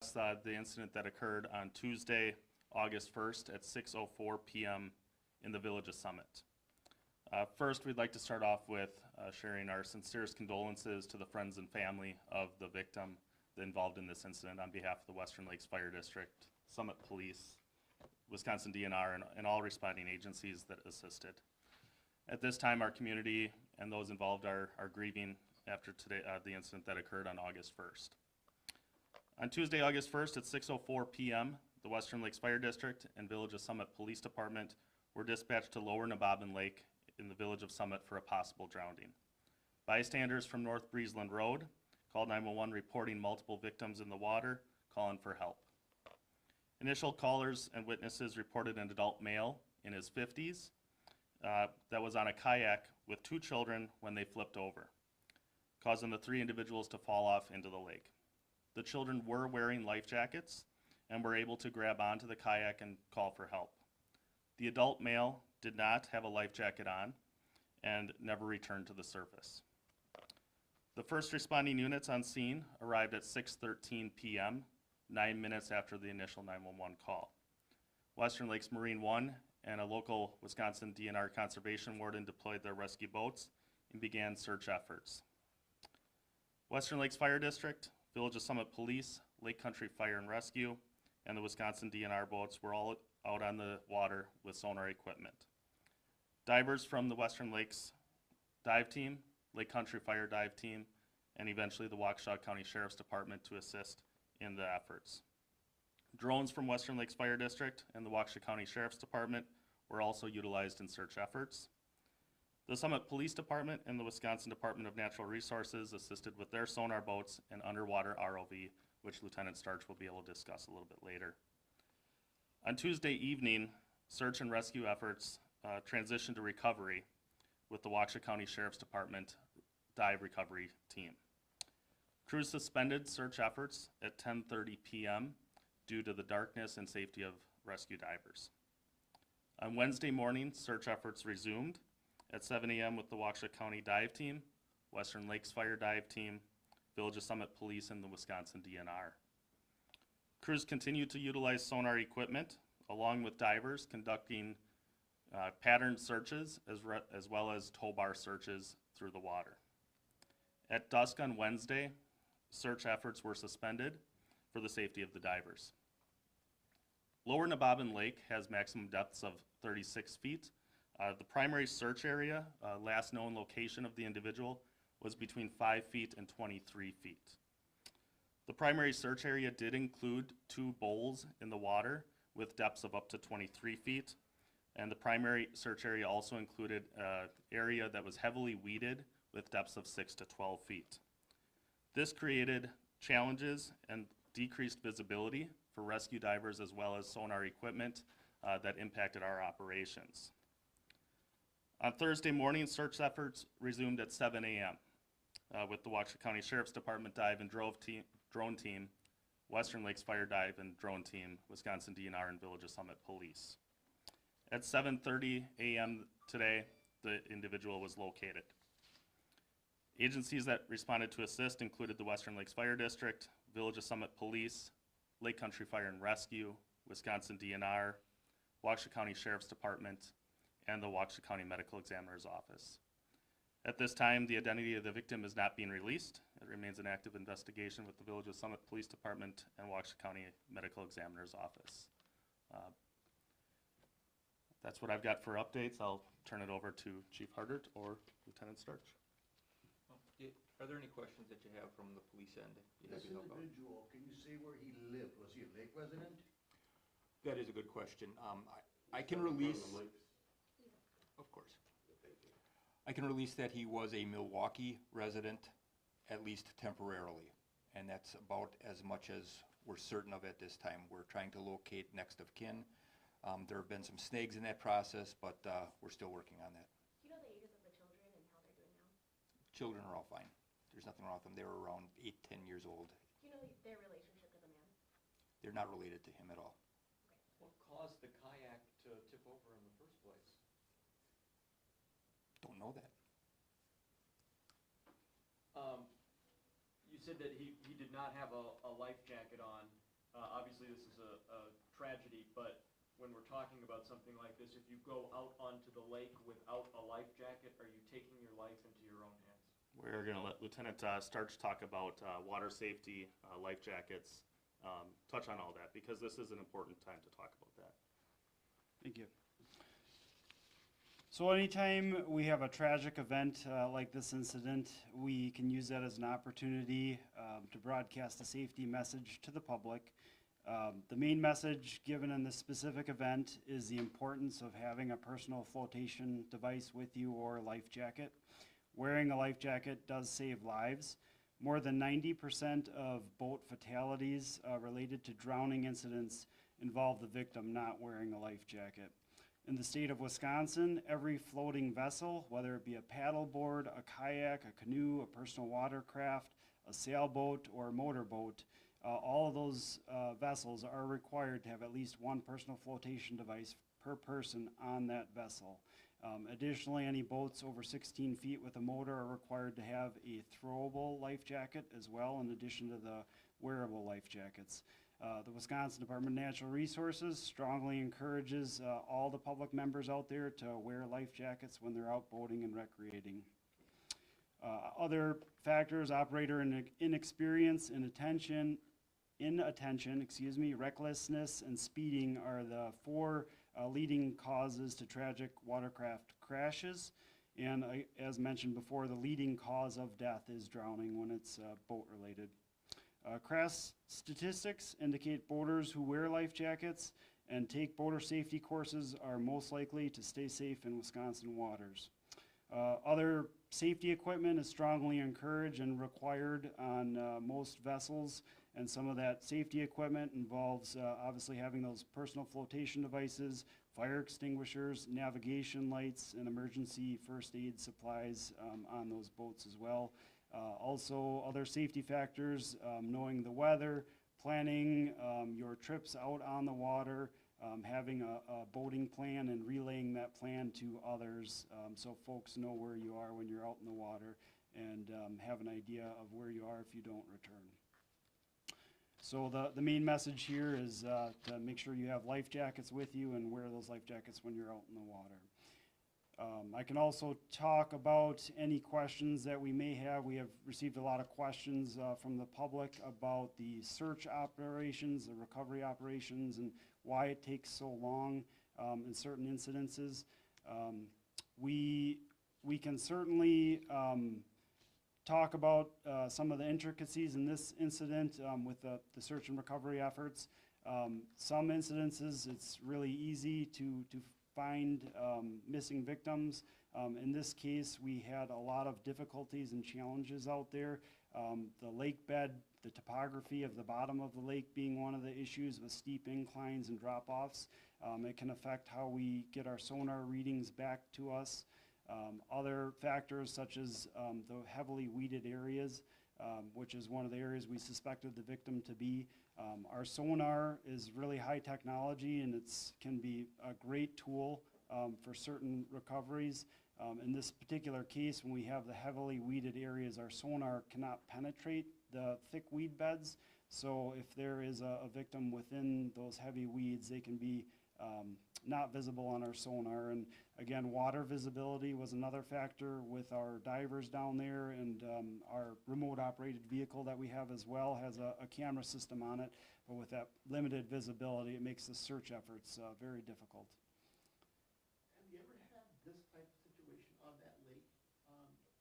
The incident that occurred on Tuesday, August 1st at 6:04 p.m. in the village of Summit. First, we'd like to start off with sharing our sincerest condolences to the friends and family of the victim involved in this incident on behalf of the Western Lakes Fire District, Summit Police, Wisconsin DNR, and all responding agencies that assisted. At this time, our community and those involved are grieving after the incident that occurred on August 1st. On Tuesday, August 1st at 6:04 p.m., the Western Lakes Fire District and Village of Summit Police Department were dispatched to Lower Nemahbin Lake in the Village of Summit for a possible drowning. Bystanders from North Breezeland Road called 911 reporting multiple victims in the water, calling for help. Initial callers and witnesses reported an adult male in his 50s that was on a kayak with two children when they flipped over, causing the three individuals to fall off into the lake. The children were wearing life jackets and were able to grab onto the kayak and call for help. The adult male did not have a life jacket on and never returned to the surface. The first responding units on scene arrived at 6:13 p.m., 9 minutes after the initial 911 call. Western Lakes Marine 1 and a local Wisconsin DNR conservation warden deployed their rescue boats and began search efforts. Western Lakes Fire District, Village of Summit Police, Lake Country Fire and Rescue, and the Wisconsin DNR boats were all out on the water with sonar equipment. Divers from the Western Lakes Dive Team, Lake Country Fire Dive Team, and eventually the Waukesha County Sheriff's Department to assist in the efforts. Drones from Western Lakes Fire District and the Waukesha County Sheriff's Department were also utilized in search efforts. The Summit Police Department and the Wisconsin Department of Natural Resources assisted with their sonar boats and underwater ROV, which Lieutenant Starch will be able to discuss a little bit later. On Tuesday evening, search and rescue efforts transitioned to recovery with the Waukesha County Sheriff's Department dive recovery team. Crews suspended search efforts at 10:30 p.m. due to the darkness and safety of rescue divers. On Wednesday morning, search efforts resumed at 7 a.m. with the Waukesha County Dive Team, Western Lakes Fire Dive Team, Village of Summit Police, and the Wisconsin DNR. Crews continued to utilize sonar equipment along with divers conducting patterned searches as well as tow bar searches through the water. At dusk on Wednesday, search efforts were suspended for the safety of the divers. Lower Nemahbin Lake has maximum depths of 36 feet. The primary search area, last known location of the individual, was between 5 feet and 23 feet. The primary search area did include two bowls in the water with depths of up to 23 feet, and the primary search area also included an area that was heavily weeded with depths of 6 to 12 feet. This created challenges and decreased visibility for rescue divers as well as sonar equipment that impacted our operations. On Thursday morning, search efforts resumed at 7 a.m. With the Waukesha County Sheriff's Department dive and drone team, Western Lakes Fire Dive and drone team, Wisconsin DNR, and Village of Summit Police. At 7:30 a.m. today, the individual was located. Agencies that responded to assist included the Western Lakes Fire District, Village of Summit Police, Lake Country Fire and Rescue, Wisconsin DNR, Waukesha County Sheriff's Department, and the Waukesha County Medical Examiner's Office. At this time, the identity of the victim is not being released. It remains an active investigation with the Village of Summit Police Department and Waukesha County Medical Examiner's Office. That's what I've got for updates. I'll turn it over to Chief Hardert or Lieutenant Starch. Are there any questions that you have from the police end? This individual, can you say where he lived? Was he a lake resident? That is a good question. I can release, of course. I can release that he was a Milwaukee resident, at least temporarily, and that's about as much as we're certain of at this time. We're trying to locate next of kin. There have been some snags in that process, but we're still working on that. Do you know the ages of the children and how they're doing now? Children are all fine. There's nothing wrong with them. They were around 8, 10 years old. Do you know their relationship to the man? They're not related to him at all. What caused the kayak to tip over in the first place? Don't know that. You said that he did not have a life jacket on. Obviously, this is a tragedy, but when we're talking about something like this, if you go out onto the lake without a life jacket, are you taking your life into your own hands? We're going to let Lieutenant Starch talk about water safety, life jackets, touch on all that, because this is an important time to talk about that. Thank you. So anytime we have a tragic event like this incident, we can use that as an opportunity to broadcast a safety message to the public. The main message given in this specific event is the importance of having a personal flotation device with you or a life jacket. Wearing a life jacket does save lives. More than 90% of boat fatalities related to drowning incidents involve the victim not wearing a life jacket. In the state of Wisconsin, every floating vessel, whether it be a paddleboard, a kayak, a canoe, a personal watercraft, a sailboat, or a motorboat, all of those vessels are required to have at least one personal flotation device per person on that vessel. Additionally, any boats over 16 feet with a motor are required to have a throwable life jacket as well, in addition to the wearable life jackets. The Wisconsin Department of Natural Resources strongly encourages all the public members out there to wear life jackets when they're out boating and recreating. Other factors: operator inexperience, inattention, recklessness, and speeding are the four leading causes to tragic watercraft crashes. And as mentioned before, the leading cause of death is drowning when it's boat related. Crash statistics indicate boaters who wear life jackets and take boater safety courses are most likely to stay safe in Wisconsin waters. Other safety equipment is strongly encouraged and required on most vessels, and some of that safety equipment involves obviously having those personal flotation devices, fire extinguishers, navigation lights, and emergency first aid supplies on those boats as well. Also, other safety factors, knowing the weather, planning your trips out on the water, having a boating plan and relaying that plan to others so folks know where you are when you're out in the water and have an idea of where you are if you don't return. So the main message here is to make sure you have life jackets with you and wear those life jackets when you're out in the water. I can also talk about any questions that we may have. We have received a lot of questions from the public about the search operations, the recovery operations, and why it takes so long in certain incidences. We can certainly talk about some of the intricacies in this incident with the search and recovery efforts. Some incidences, it's really easy to find missing victims. In this case, we had a lot of difficulties and challenges out there. The lake bed, the topography of the bottom of the lake being one of the issues with steep inclines and drop-offs. It can affect how we get our sonar readings back to us. Other factors such as the heavily weeded areas, which is one of the areas we suspected the victim to be. Our sonar is really high technology, and it can be a great tool for certain recoveries. In this particular case, when we have the heavily weeded areas, our sonar cannot penetrate the thick weed beds. So if there is a victim within those heavy weeds, they can be not visible on our sonar. And again, water visibility was another factor with our divers down there, and our remote operated vehicle that we have as well has a camera system on it, but with that limited visibility, it makes the search efforts very difficult. Have you ever had this type of situation on that lake,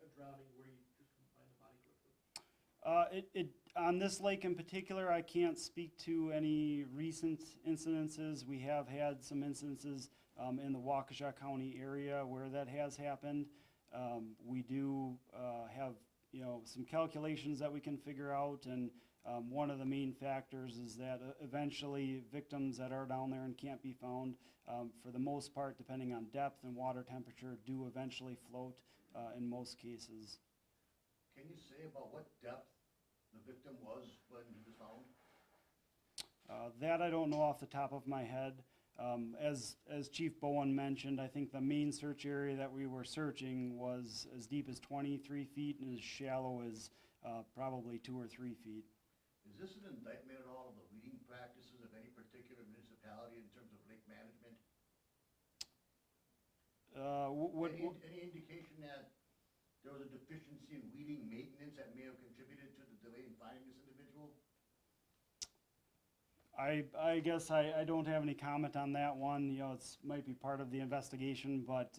a drowning where you just couldn't find the body quickly? On this lake in particular, I can't speak to any recent incidences. We have had some instances in the Waukesha County area where that has happened. We do have some calculations that we can figure out, and one of the main factors is that eventually victims that are down there and can't be found, for the most part, depending on depth and water temperature, do eventually float in most cases. Can you say about what depth the victim was when he was found? That I don't know off the top of my head. As Chief Bowen mentioned, I think the main search area that we were searching was as deep as 23 feet and as shallow as probably 2 or 3 feet. Is this an indictment at all of the weeding practices Any indication that there was a deficiency in weeding maintenance that may have contributed to the delay in finding this individual? I guess I don't have any comment on that one. You know, it's, might be part of the investigation, but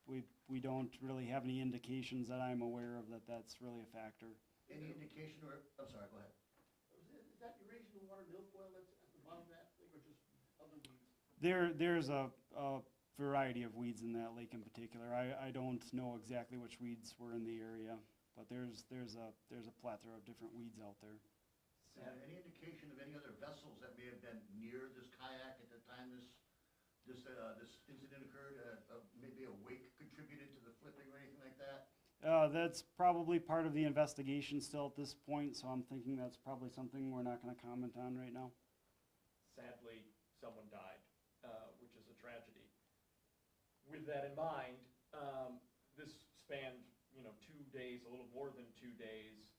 we don't really have any indications that I'm aware of that that's really a factor. Any indication or, I'm sorry, go ahead. Is that Eurasian water milfoil that's at the bottom of that lake, or just other weeds? There's a variety of weeds in that lake in particular. I don't know exactly which weeds were in the area, but there's a plethora of different weeds out there. Any indication of any other vessels that may have been near this kayak at the time this incident occurred? Maybe a wake contributed to the flipping or anything like that? That's probably part of the investigation still at this point, so I'm thinking that's probably something we're not going to comment on right now. Sadly, someone died, which is a tragedy. With that in mind, this spanned, 2 days, a little more than 2 days.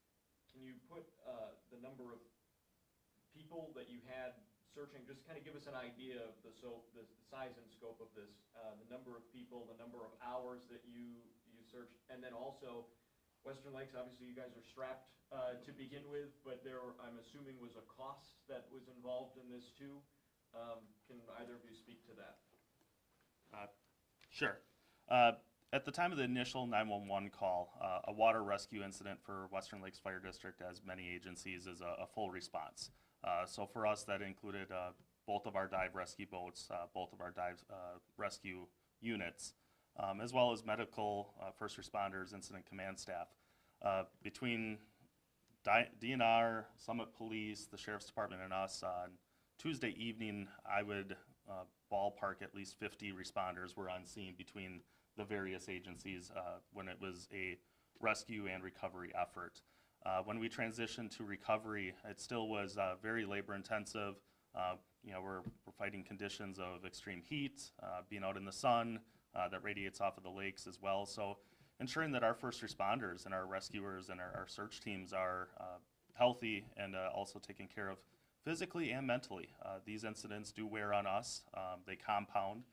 Can you put the number of people that you had searching, just kind of give us an idea of the size and scope of this, the number of people, the number of hours that you searched, and then also Western Lakes, obviously you guys are strapped to begin with, but there, I'm assuming, was a cost that was involved in this too. Can either of you speak to that? Sure. At the time of the initial 911 call, a water rescue incident for Western Lakes Fire District, as many agencies, is a full response. So for us, that included both of our dive rescue boats, both of our dive rescue units, as well as medical, first responders, incident command staff. Between DNR, Summit Police, the Sheriff's Department, and us, on Tuesday evening, I would ballpark at least 50 responders were on scene between the various agencies when it was a rescue and recovery effort. When we transitioned to recovery, it still was very labor intensive. We're fighting conditions of extreme heat, being out in the sun that radiates off of the lakes as well. So ensuring that our first responders and our rescuers and our search teams are healthy and also taken care of physically and mentally. These incidents do wear on us. They compound.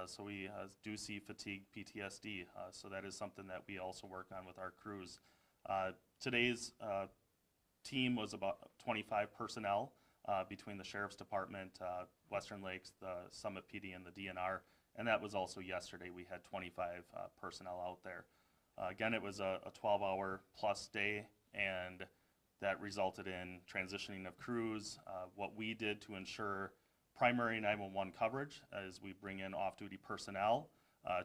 So we do see fatigue, PTSD. So that is something that we also work on with our crews. Today's team was about 25 personnel between the Sheriff's Department, Western Lakes, the Summit PD, and the DNR. And that was also yesterday. We had 25 personnel out there. Again, it was a 12-hour plus day, and that resulted in transitioning of crews. What we did to ensure primary 911 coverage is we bring in off-duty personnel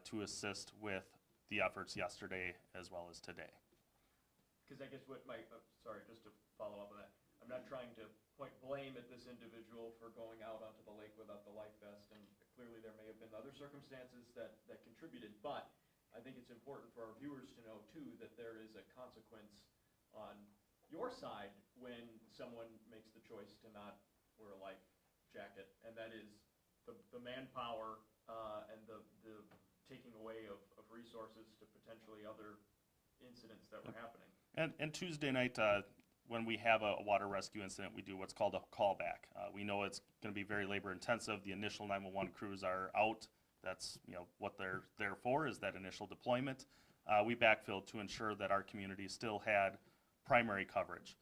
to assist with the efforts yesterday as well as today. Because I guess what sorry, just to follow up on that, I'm not trying to point blame at this individual for going out onto the lake without the life vest, and clearly there may have been other circumstances that contributed, but I think it's important for our viewers to know too that there is a consequence on your side when someone makes the choice to not wear a life jacket, and that is the manpower and the taking away of resources to potentially other incidents that were happening. And Tuesday night, when we have a water rescue incident, we do what's called a callback. We know it's going to be very labor intensive. The initial 911 crews are out. That's what they're there for, is that initial deployment. We backfilled to ensure that our community still had primary coverage.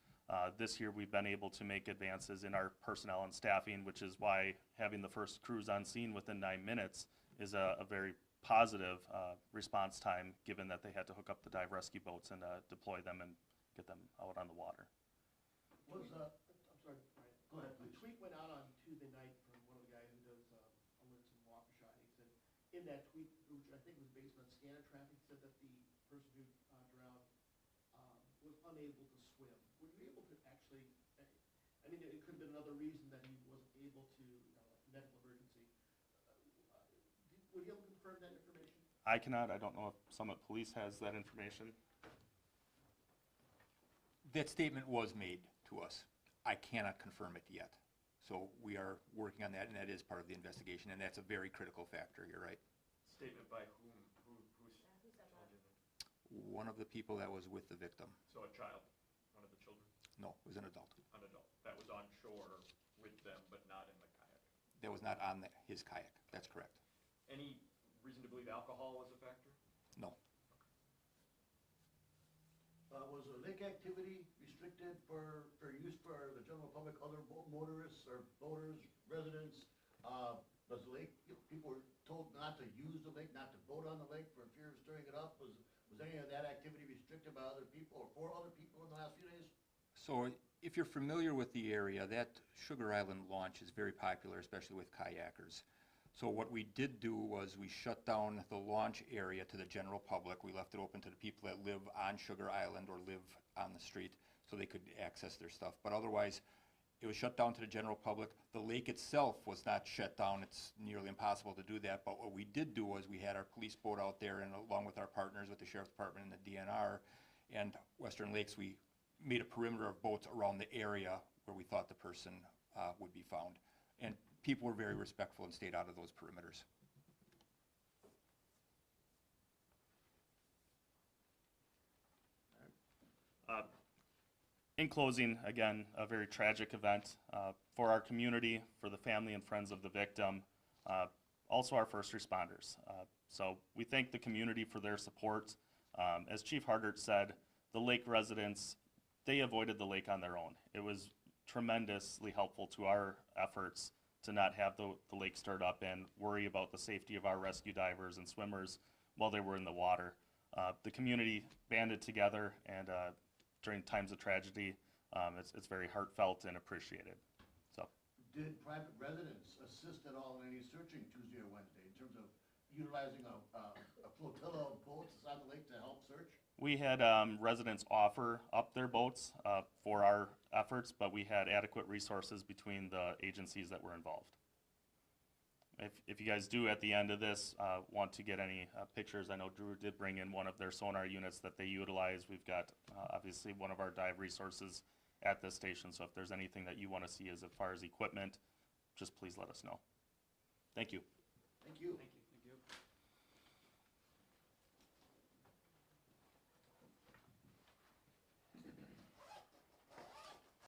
This year we've been able to make advances in our personnel and staffing, which is why having the first crews on scene within 9 minutes is a very positive response time, given that they had to hook up the dive rescue boats and deploy them and get them out on the water. I'm sorry, Brian. Go ahead, A please. tweet went out on Tuesday night from one of the guys who does alerts in Waukesha. He said, in that tweet, which I think was based on scanner traffic, said that the person who drowned was unable to swim. Were you able to actually, I mean, it could have been another reason that he wasn't able to, like medical emergency. Were you able to confirm that information? I cannot. I don't know if Summit Police has that information. That statement was made to us. I cannot confirm it yet. So we are working on that, and that is part of the investigation, and that's a very critical factor. You're right. Statement by whom? Who Who said that? told you that? One of the people that was with the victim. So a child, one of the children, No, it was an adult. an adult, that was on shore with them, but not in the kayak. That was not on his kayak. That's correct. Any reason to believe alcohol was a factor? No. Was the lake activity restricted for use for the general public, other motorists or boaters, residents? Was the lake, people were told not to use the lake, not to boat on the lake for fear of stirring it up? Was any of that activity restricted by other people or for other people in the last few days? So if you're familiar with the area, that Sugar Island launch is very popular, especially with kayakers. So what we did do was we shut down the launch area to the general public. We left it open to the people that live on Sugar Island or live on the street so they could access their stuff. But otherwise, it was shut down to the general public. The lake itself was not shut down. It's nearly impossible to do that. But what we did do was we had our police boat out there, and along with our partners with the Sheriff's Department and the DNR and Western Lakes, we made a perimeter of boats around the area where we thought the person would be found. And people were very respectful and stayed out of those perimeters. In closing, again, a very tragic event for our community, for the family and friends of the victim, also our first responders. So we thank the community for their support. As Chief Hardert said, the lake residents, they avoided the lake on their own. It was tremendously helpful to our efforts to not have the lake stirred up and worry about the safety of our rescue divers and swimmers while they were in the water. The community banded together, and during times of tragedy, it's very heartfelt and appreciated. So, Did private residents assist at all in any searching Tuesday or Wednesday in terms of utilizing a flotilla of boats on the lake to help search? we had residents offer up their boats for our efforts, but we had adequate resources between the agencies that were involved. If you guys do at the end of this want to get any pictures, I know Drew did bring in one of their sonar units that they utilize. We've got obviously one of our dive resources at this station, so if there's anything that you want to see as far as equipment, just please let us know. Thank you. Thank you. Thank you.